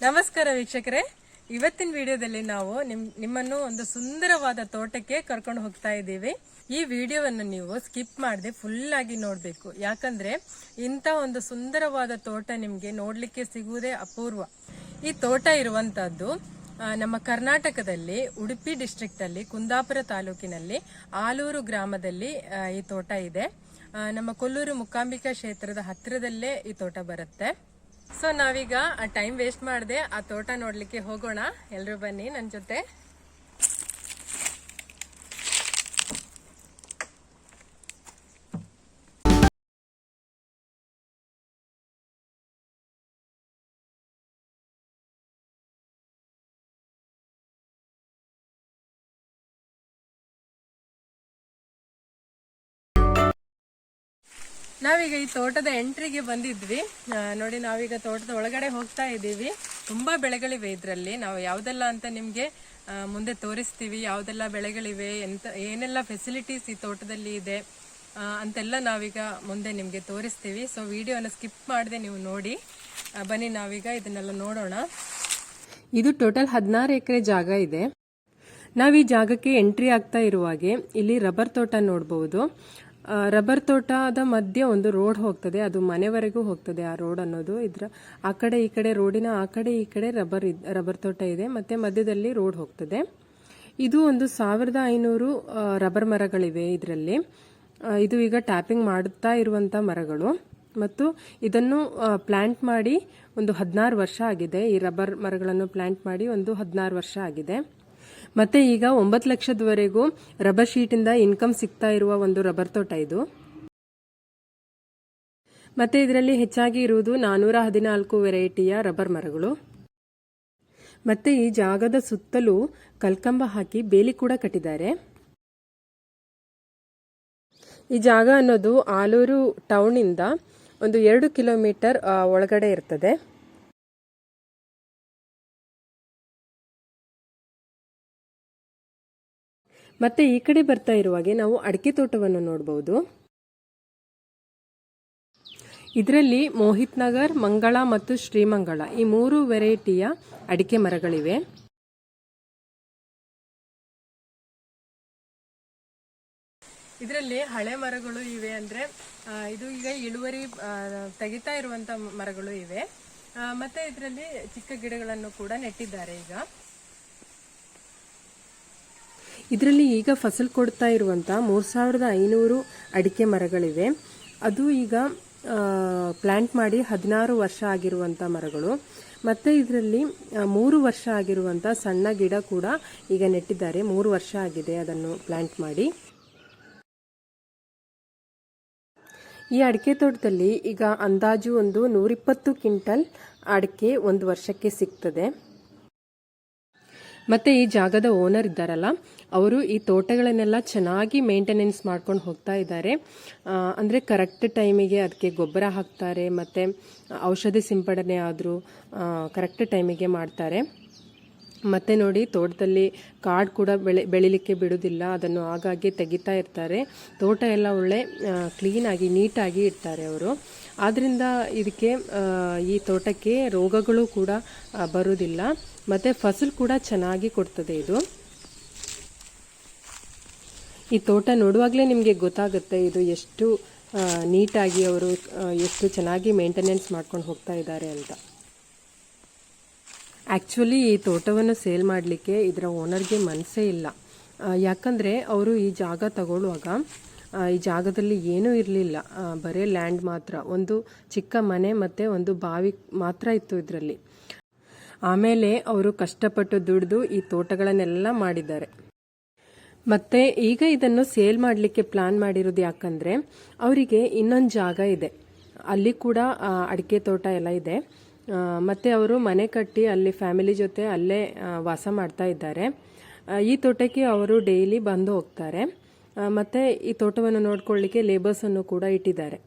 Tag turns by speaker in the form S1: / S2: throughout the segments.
S1: ನಮಸ್ಕಾರ ವೀಕ್ಷಕರೇ, ಇವತ್ತಿನ ವಿಡಿಯೋದಲ್ಲಿ ನಾವು ನಿಮ್ಮನ್ನು ಒಂದು ಸುಂದರವಾದ ತೋಟಕ್ಕೆ ಕರ್ಕೊಂಡು ಹೋಗ್ತಾ ಇದ್ದೀವಿ. ಈ ವಿಡಿಯೋವನ್ನು ನೀವು ಸ್ಕಿಪ್ ಮಾಡದೆ ಫುಲ್ ಆಗಿ ನೋಡಬೇಕು. ಯಾಕಂದ್ರೆ ಇಂಥ ಒಂದು ಸುಂದರವಾದ ತೋಟ ನಿಮಗೆ ನೋಡ್ಲಿಕ್ಕೆ ಸಿಗುವುದೇ ಅಪೂರ್ವ. ಈ ತೋಟ ಇರುವಂತಹದ್ದು ನಮ್ಮ ಕರ್ನಾಟಕದಲ್ಲಿ ಉಡುಪಿ ಡಿಸ್ಟ್ರಿಕ್ಟ್ ಅಲ್ಲಿ ಕುಂದಾಪುರ ತಾಲೂಕಿನಲ್ಲಿ ಆಲೂರು ಗ್ರಾಮದಲ್ಲಿ ಈ ತೋಟ ಇದೆ. ನಮ್ಮ ಕೊಲ್ಲೂರು ಮೂಕಾಂಬಿಕಾ ಕ್ಷೇತ್ರದ ಹತ್ತಿರದಲ್ಲೇ ಈ ತೋಟ ಬರುತ್ತೆ. ಸೊ ನಾವೀಗ ಟೈಮ್ ವೇಸ್ಟ್ ಮಾಡದೆ ಆ ತೋಟ ನೋಡ್ಲಿಕ್ಕೆ ಹೋಗೋಣ. ಎಲ್ರು ಬನ್ನಿ ನನ್ನ ಜೊತೆ. ನಾವೀಗ ಈ ತೋಟದ ಎಂಟ್ರಿಗೆ ಬಂದಿದ್ವಿ. ನೋಡಿ, ನಾವೀಗ ತೋಟದ ಒಳಗಡೆ ಹೋಗ್ತಾ ಇದ್ದೀವಿ. ತುಂಬಾ ಬೆಳೆಗಳಿವೆ ಇದರಲ್ಲಿ. ನಾವು ಯಾವ್ದೆಲ್ಲ ಅಂತ ನಿಮ್ಗೆ ಮುಂದೆ ತೋರಿಸ್ತೀವಿ. ಯಾವ್ದೆಲ್ಲ ಬೆಳೆಗಳಿವೆ, ಏನೆಲ್ಲ ಫೆಸಿಲಿಟೀಸ್ ಈ ತೋಟದಲ್ಲಿ ಇದೆ ಅಂತೆಲ್ಲ ನಾವೀಗ ಮುಂದೆ ನಿಮ್ಗೆ ತೋರಿಸ್ತೀವಿ. ಸೊ ವಿಡಿಯೋನ ಸ್ಕಿಪ್ ಮಾಡದೆ ನೀವು ನೋಡಿ. ಬನ್ನಿ ನಾವೀಗ ಇದನ್ನೆಲ್ಲ ನೋಡೋಣ. ಇದು ಟೋಟಲ್ 16 ಎಕರೆ ಜಾಗ ಇದೆ. ನಾವ್ ಈ ಜಾಗಕ್ಕೆ ಎಂಟ್ರಿ ಆಗ್ತಾ ಇರುವಾಗೆ ಇಲ್ಲಿ ರಬ್ಬರ್ ತೋಟ ನೋಡಬಹುದು. ರಬ್ಬರ್ ತೋಟದ ಮಧ್ಯೆ ಒಂದು ರೋಡ್ ಹೋಗ್ತದೆ, ಅದು ಮನೆವರೆಗೂ ಹೋಗ್ತದೆ. ಆ ರೋಡ್ ಅನ್ನೋದು ಇದ್ರ ಆ ಕಡೆ ಈ ಕಡೆ, ರೋಡಿನ ಆ ಕಡೆ ಈ ಕಡೆ ರಬ್ಬರ್ ತೋಟ ಇದೆ, ಮತ್ತೆ ಮಧ್ಯದಲ್ಲಿ ರೋಡ್ ಹೋಗ್ತದೆ. ಇದು ಒಂದು 1500 ರಬ್ಬರ್ ಮರಗಳಿವೆ ಇದರಲ್ಲಿ. ಇದು ಈಗ ಟ್ಯಾಪಿಂಗ್ ಮಾಡುತ್ತಾ ಇರುವಂತ ಮರಗಳು, ಮತ್ತು ಇದನ್ನು ಪ್ಲಾಂಟ್ ಮಾಡಿ ಒಂದು 16 ವರ್ಷ ಆಗಿದೆ. ಈ ರಬ್ಬರ್ ಮರಗಳನ್ನು ಪ್ಲಾಂಟ್ ಮಾಡಿ ಒಂದು 16 ವರ್ಷ ಆಗಿದೆ. ಮತ್ತೆ ಈಗ 9 ಲಕ್ಷದವರೆಗೂ ರಬ್ಬರ್ ಶೀಟ್ ಇಂದ ಇನ್ಕಮ್ ಸಿಗ್ತಾ ಇರುವ ಒಂದು ರಬ್ಬರ್ ತೋಟ ಇದು. ಮತ್ತೆ ಇದರಲ್ಲಿ ಹೆಚ್ಚಾಗಿ ಇರುವುದು 414 ವೆರೈಟಿಯ ರಬ್ಬರ್ ಮರಗಳು. ಮತ್ತೆ ಈ ಜಾಗದ ಸುತ್ತಲೂ ಕಲ್ಕಂಬ ಹಾಕಿ ಬೇಲಿ ಕೂಡ ಕಟ್ಟಿದ್ದಾರೆ. ಈ ಜಾಗ ಅನ್ನೋದು ಆಲೂರು ಟೌನ್ ಇಂದ ಒಂದು 2 ಕಿಲೋಮೀಟರ್ ಒಳಗಡೆ ಇರ್ತದೆ. ಮತ್ತೆ ಈ ಕಡೆ ಬರ್ತಾ ಇರುವಾಗೆ ನಾವು ಅಡಿಕೆ ತೋಟವನ್ನು ನೋಡಬಹುದು. ಇದರಲ್ಲಿ ಮೋಹಿತ್ ನಗರ್, ಮಂಗಳ ಮತ್ತು ಶ್ರೀಮಂಗಳ ಈ 3 ವೆರೈಟಿಯ ಅಡಿಕೆ ಮರಗಳಿವೆ. ಇದರಲ್ಲಿ ಹಳೆ ಮರಗಳು ಇವೆ, ಅಂದ್ರೆ ಇದು ಈಗ ಇಳುವರಿ ತೆಗಿತಾ ಇರುವಂತ ಮರಗಳು ಇವೆ. ಮತ್ತೆ ಇದರಲ್ಲಿ ಚಿಕ್ಕ ಗಿಡಗಳನ್ನು ಕೂಡ ನೆಟ್ಟಿದ್ದಾರೆ. ಈಗ ಇದರಲ್ಲಿ ಈಗ ಫಸಲ್ ಕೊಡ್ತಾ ಇರುವಂತ 3500 ಅಡಿಕೆ ಮರಗಳಿವೆ. ಅದು ಈಗ ಪ್ಲಾಂಟ್ ಮಾಡಿ 16 ವರ್ಷ ಆಗಿರುವಂತ ಮರಗಳು. ಮತ್ತೆ ಇದರಲ್ಲಿ 3 ವರ್ಷ ಆಗಿರುವಂತ ಸಣ್ಣ ಗಿಡ ಕೂಡ ಈಗ ನೆಟ್ಟಿದ್ದಾರೆ. 3 ವರ್ಷ ಆಗಿದೆ ಅದನ್ನು ಪ್ಲಾಂಟ್ ಮಾಡಿ. ಈ ಅಡಿಕೆ ತೋಟದಲ್ಲಿ ಈಗ ಅಂದಾಜು ಒಂದು 120 ಕ್ವಿಂಟಲ್ ಅಡಿಕೆ ಒಂದು ವರ್ಷಕ್ಕೆ ಸಿಗ್ತದೆ. ಮತ್ತೆ ಈ ಜಾಗದ ಓನರ್ ಇದ್ದಾರಲ್ಲ, ಅವರು ಈ ತೋಟಗಳನ್ನೆಲ್ಲ ಚೆನ್ನಾಗಿ ಮೇಂಟೆನೆನ್ಸ್ ಮಾಡ್ಕೊಂಡು ಹೋಗ್ತಾ ಇದ್ದಾರೆ. ಅಂದ್ರೆ ಕರೆಕ್ಟ್ ಟೈಮಿಗೆ ಅದಕ್ಕೆ ಗೊಬ್ಬರ ಹಾಕ್ತಾರೆ, ಮತ್ತೆ ಔಷಧಿ ಸಿಂಪಡಣೆ ಆದರೂ ಕರೆಕ್ಟ್ ಟೈಮಿಗೆ ಮಾಡ್ತಾರೆ. ಮತ್ತೆ ನೋಡಿ, ತೋಟದಲ್ಲಿ ಕಾಡು ಕೂಡ ಬೆಳಿಲಿಕ್ಕೆ ಬಿಡುವುದಿಲ್ಲ, ಅದನ್ನು ಆಗಾಗ್ಗೆ ತೆಗಿತಾ ಇರ್ತಾರೆ. ತೋಟ ಎಲ್ಲ ಒಳ್ಳೆ ಕ್ಲೀನಾಗಿ ನೀಟಾಗಿ ಇಡ್ತಾರೆ ಅವರು. ಆದ್ರಿಂದ ಇದಕ್ಕೆ ಈ ತೋಟಕ್ಕೆ ರೋಗಗಳು ಕೂಡ ಬರುವುದಿಲ್ಲ, ಮತ್ತೆ ಫಸಲು ಕೂಡ ಚೆನ್ನಾಗಿ ಕೊಡ್ತದೆ ಇದು. ಈ ತೋಟ ನೋಡುವಾಗಲೇ ನಿಮಗೆ ಗೊತ್ತಾಗುತ್ತೆ ಇದು ಎಷ್ಟು ನೀಟಾಗಿ ಅವರು ಎಷ್ಟು ಚೆನ್ನಾಗಿ ಮೇಂಟೆನೆನ್ಸ್ ಮಾಡ್ಕೊಂಡು ಹೋಗ್ತಾ ಇದ್ದಾರೆ ಅಂತ. ಆಕ್ಚುಲಿ ಈ ತೋಟವನ್ನು ಸೇಲ್ ಮಾಡಲಿಕ್ಕೆ ಇದರ ಓನರ್ಗೆ ಮನಸ್ಸೇ ಇಲ್ಲ. ಯಾಕಂದ್ರೆ ಅವರು ಈ ಜಾಗ ತಗೊಳ್ಳುವಾಗ ಈ ಜಾಗದಲ್ಲಿ ಏನೂ ಇರಲಿಲ್ಲ, ಬರೀ ಲ್ಯಾಂಡ್ ಮಾತ್ರ, ಒಂದು ಚಿಕ್ಕ ಮನೆ ಮತ್ತೆ ಒಂದು ಬಾವಿ ಮಾತ್ರ ಇತ್ತು ಇದರಲ್ಲಿ. ಆಮೇಲೆ ಅವರು ಕಷ್ಟಪಟ್ಟು ದುಡಿದು ಈ ತೋಟಗಳನ್ನೆಲ್ಲ ಮಾಡಿದ್ದಾರೆ. ಮತ್ತೆ ಈಗ ಇದನ್ನು ಸೇಲ್ ಮಾಡಲಿಕ್ಕೆ ಪ್ಲಾನ್ ಮಾಡಿರೋದು ಯಾಕಂದ್ರೆ ಅವರಿಗೆ ಇನ್ನೊಂದು ಜಾಗ ಇದೆ, ಅಲ್ಲಿ ಕೂಡ ಅಡಿಕೆ ತೋಟ ಎಲ್ಲ ಇದೆ. ಮತ್ತೆ ಅವರು ಮನೆ ಕಟ್ಟಿ ಅಲ್ಲಿ ಫ್ಯಾಮಿಲಿ ಜೊತೆ ಅಲ್ಲೇ ವಾಸ ಮಾಡ್ತಾ ಇದ್ದಾರೆ. ಈ ತೋಟಕ್ಕೆ ಅವರು ಡೈಲಿ ಬಂದು ಹೋಗ್ತಾರೆ. ಮತ್ತೆ ಈ ತೋಟವನ್ನು ನೋಡ್ಕೊಳ್ಳಿಕ್ಕೆ ಲೇಬರ್ಸ್ ಅನ್ನು ಕೂಡ ಇಟ್ಟಿದ್ದಾರೆ.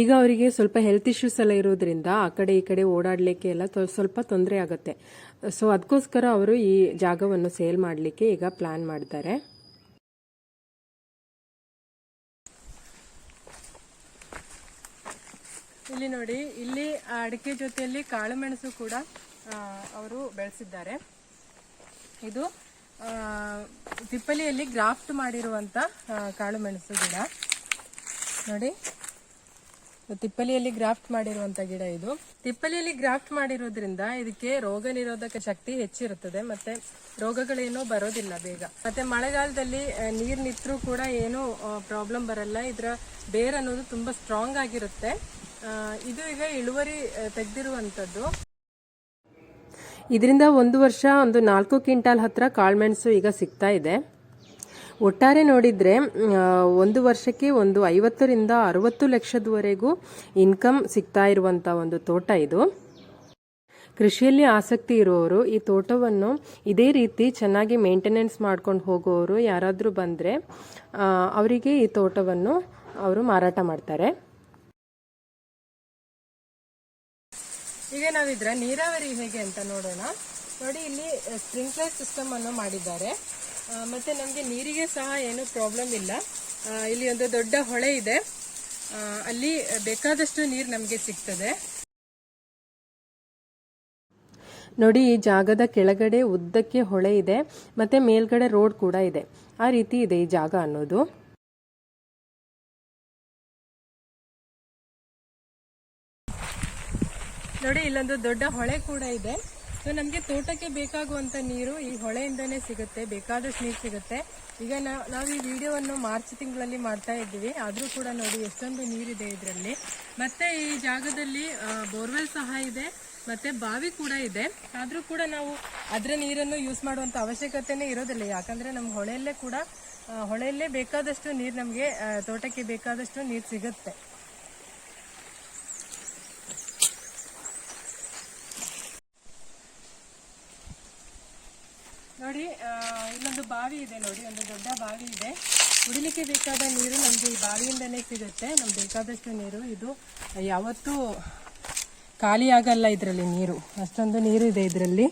S1: ಈಗ ಅವರಿಗೆ ಸ್ವಲ್ಪ ಹೆಲ್ತ್ ಇಶ್ಯೂಸ್ ಎಲ್ಲ ಇರೋದ್ರಿಂದ ಆ ಕಡೆ ಈ ಕಡೆ ಓಡಾಡಲಿಕ್ಕೆ ಎಲ್ಲ ಸ್ವಲ್ಪ ತೊಂದರೆ ಆಗುತ್ತೆ. ಸೊ ಅದಕ್ಕೋಸ್ಕರ ಅವರು ಈ ಜಾಗವನ್ನು ಸೇಲ್ ಮಾಡಲಿಕ್ಕೆ ಈಗ ಪ್ಲಾನ್ ಮಾಡಿದ್ದಾರೆ. ಇಲ್ಲಿ ನೋಡಿ, ಇಲ್ಲಿ ಅಡಿಕೆ ಜೊತೆಯಲ್ಲಿ ಕಾಳುಮೆಣಸು ಕೂಡ ಅವರು ಬೆಳೆಸಿದ್ದಾರೆ. ಇದು ತಿಪ್ಪಲಿಯಲ್ಲಿ ಗ್ರಾಫ್ಟ್ ಮಾಡಿರುವಂತ ಕಾಳುಮೆಣಸು ಗಿಡ ನೋಡಿ. ತಿಪ್ಪಲಿಯಲ್ಲಿ ಗ್ರಾಫ್ಟ್ ಮಾಡಿರುವಂತ ಗಿಡ ಇದು. ತಿಪ್ಪಲಿಯಲ್ಲಿ ಗ್ರಾಫ್ಟ್ ಮಾಡಿರೋದ್ರಿಂದ ಇದಕ್ಕೆ ರೋಗ ನಿರೋಧಕ ಶಕ್ತಿ ಹೆಚ್ಚಿರುತ್ತದೆ, ಮತ್ತೆ ರೋಗಗಳೇನೂ ಬರೋದಿಲ್ಲ ಬೇಗ. ಮತ್ತೆ ಮಳೆಗಾಲದಲ್ಲಿ ನೀರ್ ನಿಂತರೂ ಕೂಡ ಏನೂ ಪ್ರಾಬ್ಲಮ್ ಬರಲ್ಲ. ಇದರ ಬೇರ್ ಅನ್ನೋದು ತುಂಬಾ ಸ್ಟ್ರಾಂಗ್ ಆಗಿರುತ್ತೆ. ಇದು ಈಗ ಇಳುವರಿ ತೆಗೆದಿರುವಂತದ್ದು. ಇದರಿಂದ ಒಂದು ವರ್ಷ ಒಂದು 4 ಕ್ವಿಂಟಾಲ್ ಹತ್ರ ಕಾಳುಮೆಣಸು ಈಗ ಸಿಗ್ತಾ ಇದೆ. ಒಟ್ಟಾರೆ ನೋಡಿದ್ರೆ ಒಂದು ವರ್ಷಕ್ಕೆ ಒಂದು 50ರಿಂದ 60 ಲಕ್ಷದವರೆಗೂ ಇನ್ಕಮ್ ಸಿಗ್ತಾ ಇರುವಂತ ಒಂದು ತೋಟ ಇದು. ಕೃಷಿಯಲ್ಲಿ ಆಸಕ್ತಿ ಇರುವವರು ಈ ತೋಟವನ್ನು ಇದೇ ರೀತಿ ಚೆನ್ನಾಗಿ ಮೇಂಟೆನೆನ್ಸ್ ಮಾಡ್ಕೊಂಡು ಹೋಗುವವರು ಯಾರಾದರೂ ಬಂದ್ರೆ ಅವರಿಗೆ ಈ ತೋಟವನ್ನು ಅವರು ಮಾರಾಟ ಮಾಡ್ತಾರೆ. ಈಗ ನಾವಿದ್ರ ನೀರಾವರಿ ಹೇಗೆ ಅಂತ ನೋಡೋಣ. ನೋಡಿ, ಇಲ್ಲಿ ಸ್ಪ್ರಿಂಕ್ಲರ್ ಸಿಸ್ಟಮ್ ಅನ್ನು ಮಾಡಿದ್ದಾರೆ. ಮತ್ತೆ ನಮಗೆ ನೀರಿಗೆ ಸಹ ಏನು ಪ್ರಾಬ್ಲಮ್ ಇಲ್ಲ. ಇಲ್ಲಿ ಒಂದು ದೊಡ್ಡ ಹೊಳೆ ಇದೆ, ಅಲ್ಲಿ ಬೇಕಾದಷ್ಟು ನೀರು ನಮಗೆ ಸಿಗ್ತದೆ. ನೋಡಿ, ಈ ಜಾಗದ ಕೆಳಗಡೆ ಉದ್ದಕ್ಕೆ ಹೊಳೆ ಇದೆ, ಮತ್ತೆ ಮೇಲ್ಗಡೆ ರೋಡ್ ಕೂಡ ಇದೆ. ಆ ರೀತಿ ಇದೆ ಈ ಜಾಗ ಅನ್ನೋದು. ನೋಡಿ, ಇಲ್ಲೊಂದು ದೊಡ್ಡ ಹೊಳೆ ಕೂಡ ಇದೆ. ಸೊ ನಮಗೆ ತೋಟಕ್ಕೆ ಬೇಕಾಗುವಂತ ನೀರು ಈ ಹೊಳೆಯಿಂದನೇ ಸಿಗುತ್ತೆ, ಬೇಕಾದಷ್ಟು ನೀರು ಸಿಗುತ್ತೆ. ಈಗ ನಾವು ಈ ವಿಡಿಯೋವನ್ನು ಮಾರ್ಚ್ ತಿಂಗಳಲ್ಲಿ ಮಾಡ್ತಾ ಇದ್ದೀವಿ, ಆದ್ರೂ ಕೂಡ ನೋಡಿ ಎಷ್ಟೊಂದು ನೀರಿದೆ ಇದರಲ್ಲಿ. ಮತ್ತೆ ಈ ಜಾಗದಲ್ಲಿ ಬೋರ್ವೆಲ್ ಸಹ ಇದೆ, ಮತ್ತೆ ಬಾವಿ ಕೂಡ ಇದೆ. ಆದ್ರೂ ಕೂಡ ನಾವು ಅದರ ನೀರನ್ನು ಯೂಸ್ ಮಾಡುವಂತ ಅವಶ್ಯಕತೆನೇ ಇರೋದಿಲ್ಲ, ಯಾಕಂದ್ರೆ ನಮ್ಮ ಹೊಳೆಯಲ್ಲೇ ಬೇಕಾದಷ್ಟು ನೀರು, ನಮಗೆ ತೋಟಕ್ಕೆ ಬೇಕಾದಷ್ಟು ನೀರು ಸಿಗುತ್ತೆ. ನೋಡಿ, ಇಲ್ಲೊಂದು ಬಾವಿ ಇದೆ. ನೋಡಿ, ಒಂದು ದೊಡ್ಡ ಬಾವಿ ಇದೆ. ಕುಡಿಲಿಕ್ಕೆ ಬೇಕಾದ ನೀರು ನಮ್ಗೆ ಈ ಬಾವಿಯಿಂದನೇ ಸಿಗುತ್ತೆ. ನಮ್ಗೆ ಬೇಕಾದಷ್ಟು ನೀರು, ಇದು ಯಾವತ್ತೂ ಖಾಲಿ ಆಗಲ್ಲ. ಇದರಲ್ಲಿ ನೀರು ಅಷ್ಟೊಂದು ನೀರು ಇದೆ ಇದರಲ್ಲಿ.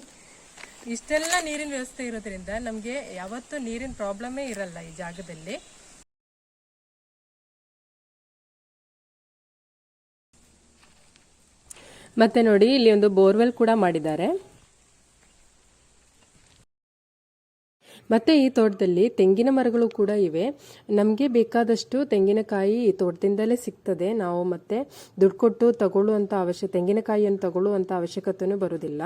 S1: ಇಷ್ಟೆಲ್ಲ ನೀರಿನ ವ್ಯವಸ್ಥೆ ಇರೋದ್ರಿಂದ ನಮ್ಗೆ ಯಾವತ್ತೂ ನೀರಿನ ಪ್ರಾಬ್ಲಮೇ ಇರಲ್ಲ ಈ ಜಾಗದಲ್ಲಿ. ಮತ್ತೆ ನೋಡಿ, ಇಲ್ಲಿ ಒಂದು ಬೋರ್ವೆಲ್ ಕೂಡ ಮಾಡಿದ್ದಾರೆ. ಮತ್ತೆ ಈ ತೋಟದಲ್ಲಿ ತೆಂಗಿನ ಮರಗಳು ಕೂಡ ಇವೆ. ನಮಗೆ ಬೇಕಾದಷ್ಟು ತೆಂಗಿನಕಾಯಿ ಈ ತೋಟದಿಂದಲೇ ಸಿಗ್ತದೆ. ನಾವು ಮತ್ತೆ ದುಡ್ಡು ಕೊಟ್ಟು ತೆಂಗಿನಕಾಯಿಯನ್ನು ತಗೊಳ್ಳುವಂತ ಅವಶ್ಯಕತೆನೂ ಬರುವುದಿಲ್ಲ.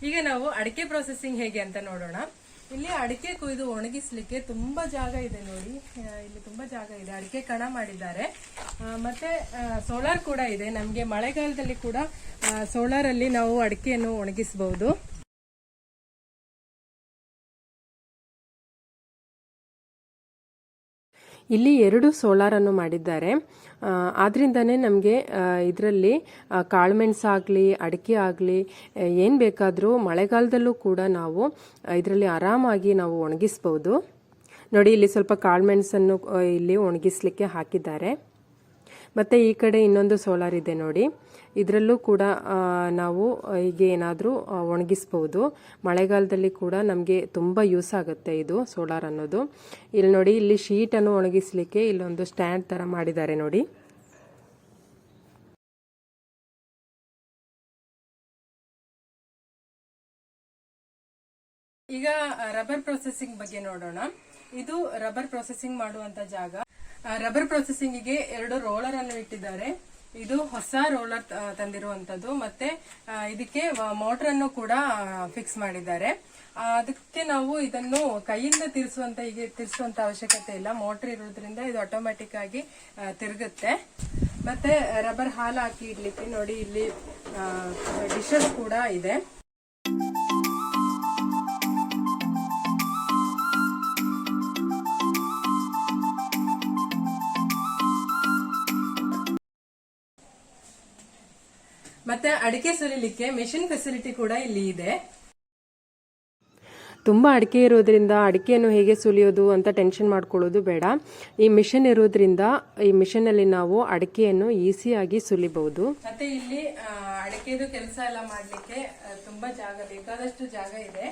S1: ಈಗ ನಾವು ಅಡಿಕೆ ಪ್ರೊಸೆಸಿಂಗ್ ಹೇಗೆ ಅಂತ ನೋಡೋಣ. ಇಲ್ಲಿ ಅಡಿಕೆ ಕೊಯ್ದು ಒಣಗಿಸ್ಲಿಕ್ಕೆ ತುಂಬಾ ಜಾಗ ಇದೆ. ನೋಡಿ, ಇಲ್ಲಿ ತುಂಬಾ ಜಾಗ ಇದೆ. ಅಡಿಕೆ ಕಣ ಮಾಡಿದ್ದಾರೆ. ಮತ್ತೆ ಸೋಲಾರ್ ಕೂಡ ಇದೆ. ನಮ್ಗೆ ಮಳೆಗಾಲದಲ್ಲಿ ಕೂಡ ಸೋಲಾರ್ ಅಲ್ಲಿ ನಾವು ಅಡಿಕೆಯನ್ನು ಒಣಗಿಸಬಹುದು. ಇಲ್ಲಿ 2 ಸೋಲಾರ್ ಅನ್ನು ಮಾಡಿದ್ದಾರೆ. ಆದ್ರಿಂದಾನೇ ನಮಗೆ ಇದರಲ್ಲಿ ಕಾಳುಮೆಣಸಾಗಲಿ ಅಡಿಕೆ ಆಗಲಿ ಏನು ಬೇಕಾದರೂ ಮಳೆಗಾಲದಲ್ಲೂ ಕೂಡ ನಾವು ಇದರಲ್ಲಿ ಆರಾಮಾಗಿ ನಾವು ಒಣಗಿಸ್ಬೋದು. ನೋಡಿ, ಇಲ್ಲಿ ಸ್ವಲ್ಪ ಕಾಳುಮೆಣಸನ್ನು ಇಲ್ಲಿ ಒಣಗಿಸ್ಲಿಕ್ಕೆ ಹಾಕಿದ್ದಾರೆ. ಮತ್ತೆ ಈ ಕಡೆ ಇನ್ನೊಂದು ಸೋಲಾರ್ ಇದೆ ನೋಡಿ, ಇದರಲ್ಲೂ ಕೂಡ ನಾವು ಹೀಗೆ ಏನಾದರೂ ಒಣಗಿಸ್ಬೋದು. ಮಳೆಗಾಲದಲ್ಲಿ ಕೂಡ ನಮಗೆ ತುಂಬ ಯೂಸ್ ಆಗುತ್ತೆ ಇದು ಸೋಲಾರ್ ಅನ್ನೋದು. ಇಲ್ಲಿ ನೋಡಿ, ಇಲ್ಲಿ ಶೀಟನ್ನು ಒಣಗಿಸ್ಲಿಕ್ಕೆ ಇಲ್ಲೊಂದು ಸ್ಟ್ಯಾಂಡ್ ಥರ ಮಾಡಿದ್ದಾರೆ ನೋಡಿ. ಈಗ ರಬ್ಬರ್ ಪ್ರೊಸೆಸಿಂಗ್ ಬಗ್ಗೆ ನೋಡೋಣ. ಇದು ರಬ್ಬರ್ ಪ್ರೊಸೆಸಿಂಗ್ ಮಾಡುವಂತ ಜಾಗ. ರಬ್ಬರ್ ಪ್ರೊಸೆಸಿಂಗಿಗೆ 2 ರೋಲರ್ ಅನ್ನು ಇಟ್ಟಿದ್ದಾರೆ. ಇದು ಹೊಸ ರೋಲರ್ ತಂದಿರುವಂತದ್ದು. ಮತ್ತೆ ಇದಕ್ಕೆ ಮೋಟರ್ ಅನ್ನು ಕೂಡ ಫಿಕ್ಸ್ ಮಾಡಿದ್ದಾರೆ. ಅದಕ್ಕೆ ನಾವು ಇದನ್ನು ಕೈಯಿಂದ ತಿರ್ಸುವಂತ ಅವಶ್ಯಕತೆ ಇಲ್ಲ. ಮೋಟರ್ ಇರೋದ್ರಿಂದ ಇದು ಆಟೋಮ್ಯಾಟಿಕ್ ಆಗಿ ತಿರುಗುತ್ತೆ. ಮತ್ತೆ ರಬ್ಬರ್ ಹಾಲು ಹಾಕಿ ಇಡ್ಲಿಕ್ಕೆ ನೋಡಿ, ಇಲ್ಲಿ ಡಿಶಸ್ ಕೂಡ ಇದೆ. ಮತ್ತೆ ಅಡಿಕೆ ಸುಲಿಲಿಕ್ಕೆ ಮೆಷಿನ್ ಫೆಸಿಲಿಟಿ ಕೂಡ ಇಲ್ಲಿ ಇದೆ. ತುಂಬಾ ಅಡಿಕೆ ಇರೋದ್ರಿಂದ ಅಡಿಕೆಯನ್ನು ಹೇಗೆ ಸುಲಿಯೋದು ಅಂತ ಟೆನ್ಷನ್ ಮಾಡ್ಕೊಳ್ಳೋದು ಬೇಡ. ಈ ಮಿಷನ್ ಇರೋದ್ರಿಂದ ಈ ಮಿಷನ್ ಅಲ್ಲಿ ನಾವು ಅಡಿಕೆಯನ್ನು ಈಸಿಯಾಗಿ ಸುಲಿಬಹುದು. ಮತ್ತೆ ಇಲ್ಲಿ ಅಡಿಕೆದು ಕೆಲಸ ಎಲ್ಲ ಮಾಡ್ಲಿಕ್ಕೆ ತುಂಬಾ ಬೇಕಾದಷ್ಟು ಜಾಗ ಇದೆ.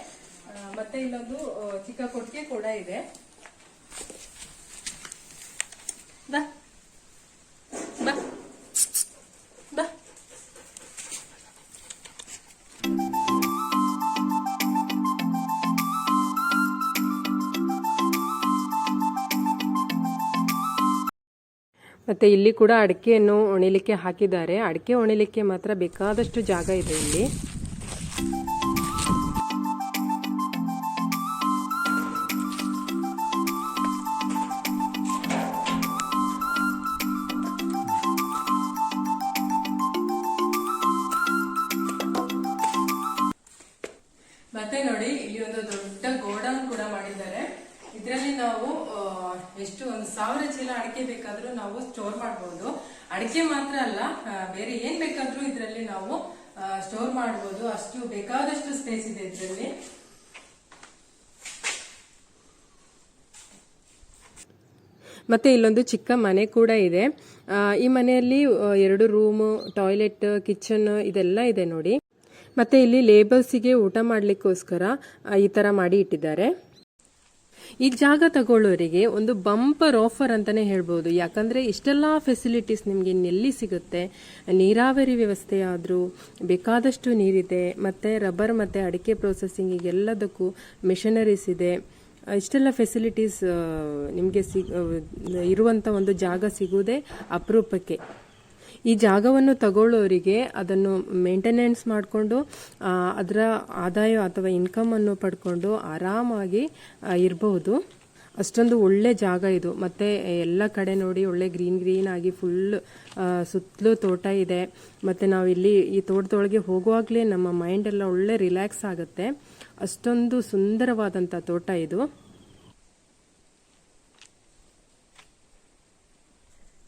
S1: ಮತ್ತೆ ಇಲ್ಲೊಂದು ಚಿಕ್ಕ ಕೊಟ್ಟಿಗೆ ಕೂಡ ಇದೆ. ಬಾ ಮತ್ತು ಇಲ್ಲಿ ಕೂಡ ಅಡಿಕೆಯನ್ನು ಒಣಿಲಿಕ್ಕೆ ಹಾಕಿದ್ದಾರೆ. ಅಡಿಕೆ ಒಣಿಲಿಕ್ಕೆ ಮಾತ್ರ ಬೇಕಾದಷ್ಟು ಜಾಗ ಇದೆ ಇಲ್ಲಿ. ಮತ್ತೆ ನೋಡಿ, ಇಲ್ಲಿ ಒಂದು ದೊಡ್ಡ ಗೋಡೌನ್ ಕೂಡ ಮಾಡಿದ್ದಾರೆ. ಇದರಲ್ಲಿ ನಾವು ಎಷ್ಟು 1000 ಚೀಲ ಅಡಿಕೆ ಬೇಕಾದ್ರೂ ನಾವು ಸ್ಟೋರ್ ಮಾಡಬಹುದು. ಅಡಿಕೆ ಮಾತ್ರ ಅಲ್ಲ, ಬೇರೆ ಏನ್ ಬೇಕಾದ್ರೂ ಇದರಲ್ಲಿ ನಾವು ಸ್ಟೋರ್ ಮಾಡಬಹುದು. ಅಷ್ಟು ಬೇಕಾದಷ್ಟು ಸ್ಪೇಸ್ ಇದೆ ಇದರಲ್ಲಿ. ಮತ್ತೆ ಇಲ್ಲೊಂದು ಚಿಕ್ಕ ಮನೆ ಕೂಡ ಇದೆ. ಈ ಮನೆಯಲ್ಲಿ 2 ರೂಮ್, ಟಾಯ್ಲೆಟ್, ಕಿಚನ್ ಇದೆಲ್ಲ ಇದೆ ನೋಡಿ. ಮತ್ತೆ ಇಲ್ಲಿ ಲೇಬರ್ಸಿಗೆ ಊಟ ಮಾಡ್ಲಿಕ್ಕೋಸ್ಕರ ಈ ತರ ಮಾಡಿ ಇಟ್ಟಿದ್ದಾರೆ. ಈ ಜಾಗ ತಗೊಳ್ಳೋರಿಗೆ ಒಂದು ಬಂಪರ್ ಆಫರ್ ಅಂತಾನೆ ಹೇಳ್ಬೋದು. ಯಾಕಂದ್ರೆ ಇಷ್ಟೆಲ್ಲ ಫೆಸಿಲಿಟೀಸ್ ನಿಮ್ಗೆ ಇನ್ನೆಲ್ಲಿ ಸಿಗುತ್ತೆ. ನೀರಾವರಿ ವ್ಯವಸ್ಥೆ ಆದ್ರೂ ಬೇಕಾದಷ್ಟು ನೀರಿದೆ. ಮತ್ತೆ ರಬ್ಬರ್ ಮತ್ತೆ ಅಡಿಕೆ ಪ್ರೊಸೆಸಿಂಗ್ ಎಲ್ಲದಕ್ಕೂ ಮಿಷನರೀಸ್ ಇದೆ. ಇಷ್ಟೆಲ್ಲ ಫೆಸಿಲಿಟೀಸ್ ನಿಮಗೆ ಇರುವಂತ ಒಂದು ಜಾಗ ಸಿಗುವುದೇ ಅಪರೂಪಕ್ಕೆ. ಈ ಜಾಗವನ್ನು ತಗೊಳ್ಳೋರಿಗೆ ಅದನ್ನು ಮೇಂಟೆನೆನ್ಸ್ ಮಾಡಿಕೊಂಡು ಅದರ ಆದಾಯ ಅಥವಾ ಇನ್ಕಮ್ ಅನ್ನು ಪಡ್ಕೊಂಡು ಆರಾಮಾಗಿ ಇರಬಹುದು. ಅಷ್ಟೊಂದು ಒಳ್ಳೆ ಜಾಗ ಇದು. ಮತ್ತೆ ಎಲ್ಲ ಕಡೆ ನೋಡಿ ಒಳ್ಳೆ ಗ್ರೀನ್ ಆಗಿ ಫುಲ್ ಸುತ್ತಲೂ ತೋಟ ಇದೆ. ಮತ್ತೆ ನಾವು ಇಲ್ಲಿ ಈ ತೋಟದೊಳಗೆ ಹೋಗುವಾಗಲೇ ನಮ್ಮ ಮೈಂಡ್ ಎಲ್ಲ ಒಳ್ಳೆ ರಿಲ್ಯಾಕ್ಸ್ ಆಗುತ್ತೆ. ಅಷ್ಟೊಂದು ಸುಂದರವಾದಂಥ ತೋಟ ಇದು.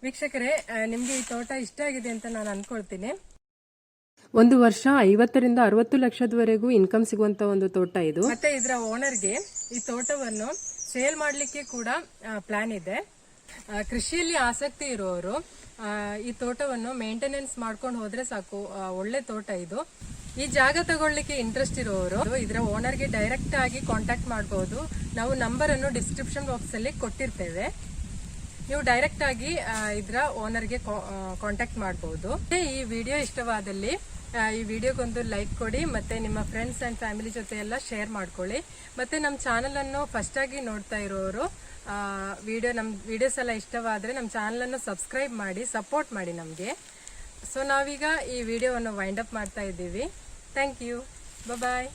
S1: ವೀಕ್ಷಕರೇ, ನಿಮ್ಗೆ ಈ ತೋಟ ಇಷ್ಟ ಆಗಿದೆ ಅಂತ ನಾನು ಅನ್ಕೊಳ್ತೀನಿ. ಒಂದು ವರ್ಷ 50ರಿಂದ 60 ಲಕ್ಷದವರೆಗೂ ಇನ್ಕಮ್ ಸಿಗುವಂತ ಒಂದು ತೋಟ ಇದು. ಮತ್ತೆ ಇದರ ಓನರ್ಗೆ ಈ ತೋಟವನ್ನು ಸೇಲ್ ಮಾಡ್ಲಿಕ್ಕೆ ಕೂಡ ಪ್ಲಾನ್ ಇದೆ. ಕೃಷಿಯಲ್ಲಿ ಆಸಕ್ತಿ ಇರುವವರು ಈ ತೋಟವನ್ನು ಮೇಂಟೆನೆನ್ಸ್ ಮಾಡ್ಕೊಂಡು ಹೋದ್ರೆ ಸಾಕು. ಒಳ್ಳೆ ತೋಟ ಇದು. ಈ ಜಾಗ ತಗೊಳ್ಳಿಕ್ಕೆ ಇಂಟ್ರೆಸ್ಟ್ ಇರುವವರು ಇದರ ಓನರ್ಗೆ ಡೈರೆಕ್ಟ್ ಆಗಿ ಕಾಂಟ್ಯಾಕ್ಟ್ ಮಾಡಬಹುದು. ನಾವು ನಂಬರ್ ಅನ್ನು ಡಿಸ್ಕ್ರಿಪ್ಷನ್ ಬಾಕ್ಸ್ ಅಲ್ಲಿ ಕೊಟ್ಟಿರ್ತೇವೆ. ನೀವು ಡೈರೆಕ್ಟ್ ಆಗಿ ಇದರ ಓನರ್ಗೆ ಕಾಂಟ್ಯಾಕ್ಟ್ ಮಾಡಬಹುದು. ಈ ವಿಡಿಯೋ ಇಷ್ಟವಾದಲ್ಲಿ ಈ ವಿಡಿಯೋಗೊಂದು ಲೈಕ್ ಕೊಡಿ. ಮತ್ತೆ ನಿಮ್ಮ ಫ್ರೆಂಡ್ಸ್ ಅಂಡ್ ಫ್ಯಾಮಿಲಿ ಜೊತೆ ಎಲ್ಲ ಶೇರ್ ಮಾಡ್ಕೊಳ್ಳಿ. ಮತ್ತೆ ನಮ್ಮ ಚಾನಲ್ ಅನ್ನು ಫಸ್ಟ್ ಆಗಿ ನೋಡ್ತಾ ಇರೋರು ನಮ್ಮ ವಿಡಿಯೋಸ್ ಎಲ್ಲ ಇಷ್ಟವಾದ್ರೆ ನಮ್ಮ ಚಾನಲ್ ಅನ್ನು ಸಬ್ಸ್ಕ್ರೈಬ್ ಮಾಡಿ, ಸಪೋರ್ಟ್ ಮಾಡಿ ನಮಗೆ. ಸೊ ನಾವೀಗ ಈ ವಿಡಿಯೋವನ್ನು ವೈಂಡ್ ಅಪ್ ಮಾಡ್ತಾ ಇದ್ದೀವಿ. Thank you. ಬಾಯ್.